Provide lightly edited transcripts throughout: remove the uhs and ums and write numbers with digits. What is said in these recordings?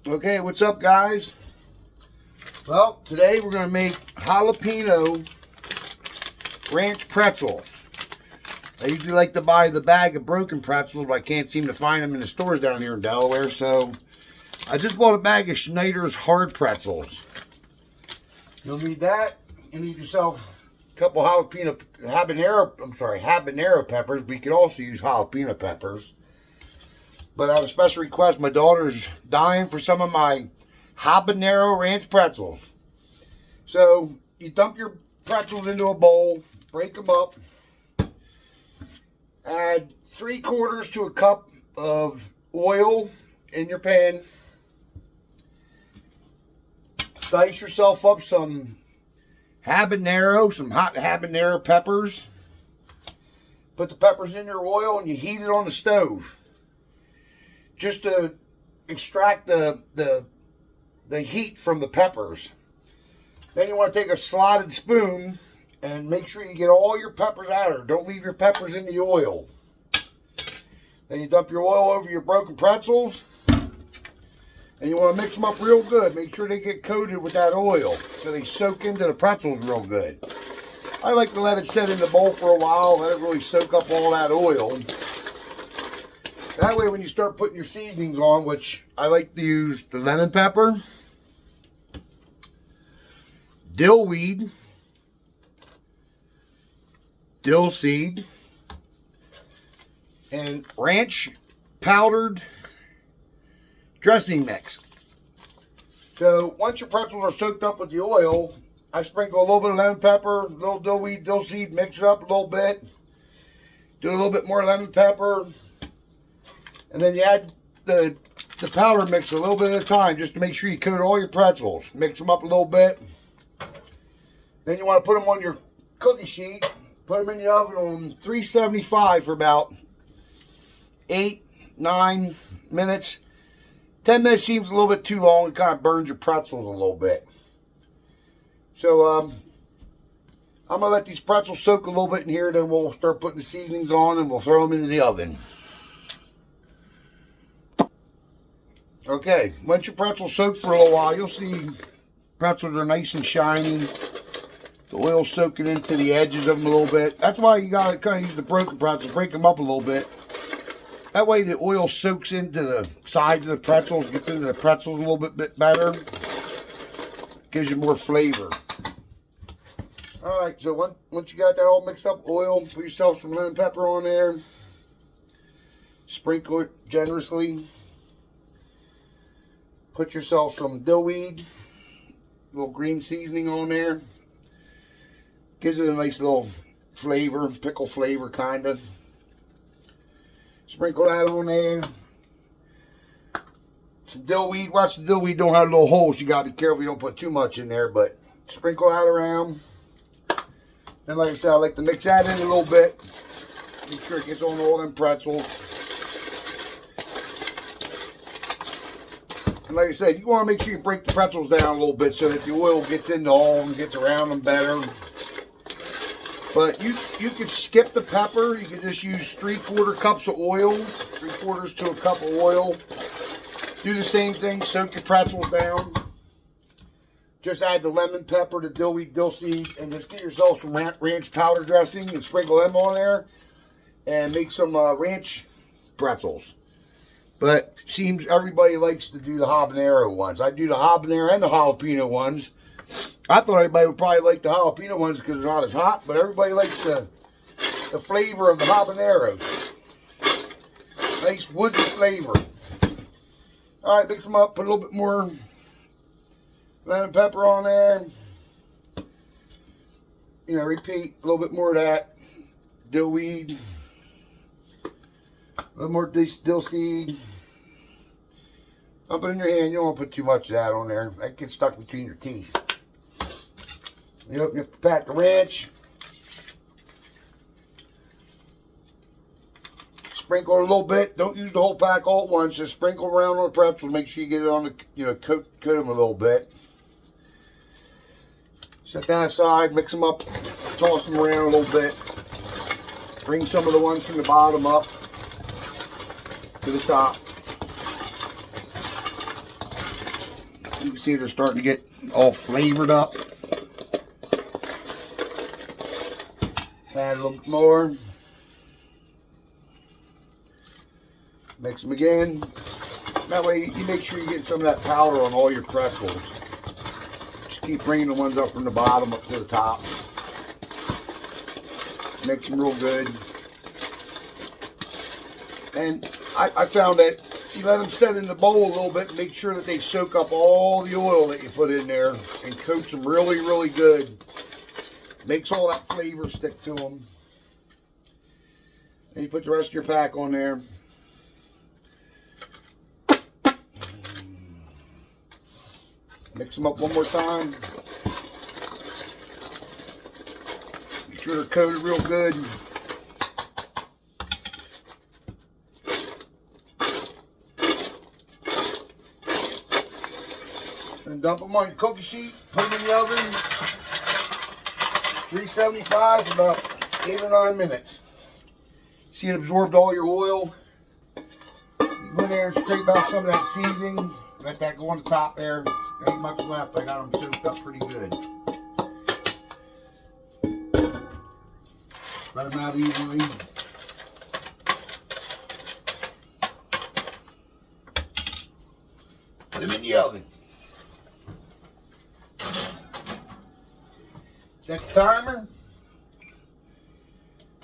Okay, what's up, guys? Well, today we're going to make jalapeno ranch pretzels. I usually like to buy the bag of broken pretzels, but I can't seem to find them in the stores down here in Delaware, so I just bought a bag of Schneider's hard pretzels. You'll need that. You need yourself a couple habanero peppers, but you could also use jalapeno peppers. But I have a special request. My daughter's dying for some of my Habanero Ranch pretzels. So you dump your pretzels into a bowl, break them up, add 3/4 to a cup of oil in your pan. Dice yourself up some hot habanero peppers. Put the peppers in your oil and you heat it on the stove, just to extract the heat from the peppers. Then you want to take a slotted spoon and make sure you get all your peppers out of there. Don't leave your peppers in the oil. Then you dump your oil over your broken pretzels, and you want to mix them up real good. Make sure they get coated with that oil so they soak into the pretzels real good. I like to let it sit in the bowl for a while, let it really soak up all that oil. That way when you start putting your seasonings on, which I like to use the lemon pepper, dill weed, dill seed, and ranch powdered dressing mix. So once your pretzels are soaked up with the oil, I sprinkle a little bit of lemon pepper, a little dill weed, dill seed, mix it up a little bit, do a little bit more lemon pepper, and then you add the powder mix a little bit at a time, just to make sure you coat all your pretzels. Mix them up a little bit. Then you want to put them on your cookie sheet. Put them in the oven on 375 for about 8-9 minutes. 10 minutes seems a little bit too long. It kind of burns your pretzels a little bit. So I'm going to let these pretzels soak a little bit in here. Then we'll start putting the seasonings on and we'll throw them into the oven. Okay, once your pretzels soak for a little while, you'll see pretzels are nice and shiny. The oil's soaking into the edges of them a little bit. That's why you got to kind of use the broken pretzels, break them up a little bit. That way the oil soaks into the sides of the pretzels, gets into the pretzels a little bit better. Gives you more flavor. Alright, so once you got that all mixed up, oil, put yourself some lemon pepper on there. Sprinkle it generously. Put yourself some dill weed, a little green seasoning on there. Gives it a nice little flavor, pickle flavor kind of. Sprinkle that on there. Some dill weed. Watch the dill weed don't have little holes. You got to be careful you don't put too much in there, but sprinkle that around. And like I said, I like to mix that in a little bit. Make sure it gets on all them pretzels. And like I said, you want to make sure you break the pretzels down a little bit so that the oil gets into all of them, gets around them better. But you could skip the pepper. You could just use 3/4 cups of oil, 3/4 to a cup of oil. Do the same thing, soak your pretzels down. Just add the lemon pepper, the dill weed, dill seed, and just get yourself some ranch powder dressing and sprinkle them on there. And make some ranch pretzels. But it seems everybody likes to do the habanero ones. I do the habanero and the jalapeno ones. I thought everybody would probably like the jalapeno ones because they're not as hot, but everybody likes the flavor of the habaneros. Nice woody flavor. Alright, mix them up, put a little bit more lemon pepper on there. You know, repeat a little bit more of that. Dill weed. A little more dill seed. Dump it in your hand. You don't want to put too much of that on there. That gets stuck between your teeth. You open up the pack of ranch. Sprinkle it a little bit. Don't use the whole pack all at once. Just sprinkle around on the pretzels. Make sure you get it on the, coat them a little bit. Set that aside. Mix them up. Toss them around a little bit. Bring some of the ones from the bottom up to the top. You can see they're starting to get all flavored up. Add a little bit more. Mix them again. That way you make sure you get some of that powder on all your pretzels. Just keep bringing the ones up from the bottom up to the top. Mix them real good. And I found that you let them set in the bowl a little bit, make sure that they soak up all the oil that you put in there and coat them really, really good. Makes all that flavor stick to them. And you put the rest of your pack on there. Mix them up one more time. Make sure they're coated real good. And dump them on your cookie sheet. Put them in the oven. 375 for about 8 or 9 minutes. See, it absorbed all your oil. You go in there and scrape out some of that seasoning. Let that go on the top there. There ain't much left. I got them soaked up pretty good. Spread them out evenly. Put them in the oven. Set the timer.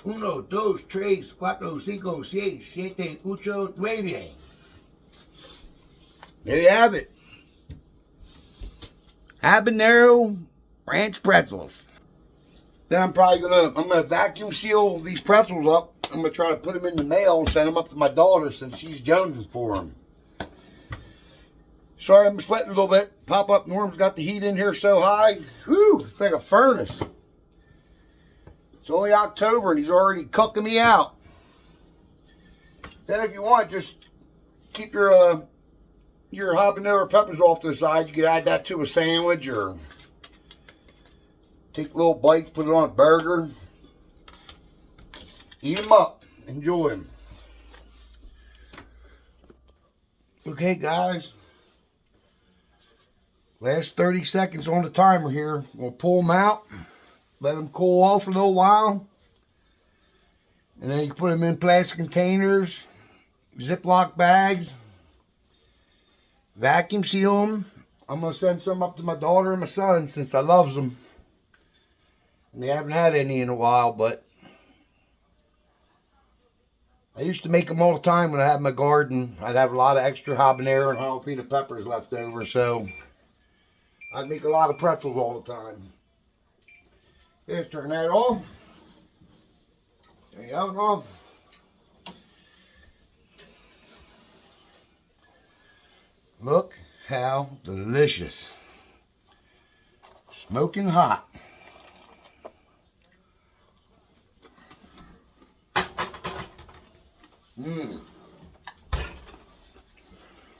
1, 2, 3, 4, 5, 6, 7, 8, 9. There you have it. Habanero Ranch pretzels. Then I'm gonna vacuum seal these pretzels up. I'm gonna try to put them in the mail and send them up to my daughter since she's jonesing for them. Sorry, I'm sweating a little bit. Pop Up Norm's got the heat in here so high. Whew, it's like a furnace. It's only October and he's already cooking me out. Then if you want, just keep your habanero peppers off to the side. You can add that to a sandwich or take little bites, put it on a burger. Eat them up. Enjoy them. Okay, guys. Last 30 seconds on the timer here. We'll pull them out. Let them cool off a little while. And then you put them in plastic containers, Ziploc bags. Vacuum seal them. I'm going to send some up to my daughter and my son since I loves them. And they haven't had any in a while, but I used to make them all the time when I had my garden. I'd have a lot of extra habanero and jalapeno peppers left over, so I'd make a lot of pretzels all the time. Let's turn that off. There you go. Look how delicious. Smoking hot.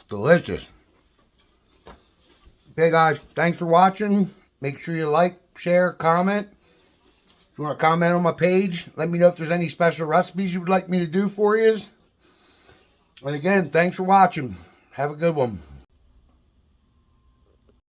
Delicious. Okay, guys, thanks for watching. Make sure you like, share, comment. If you want to comment on my page, let me know if there's any special recipes you would like me to do for you. And again, thanks for watching. Have a good one.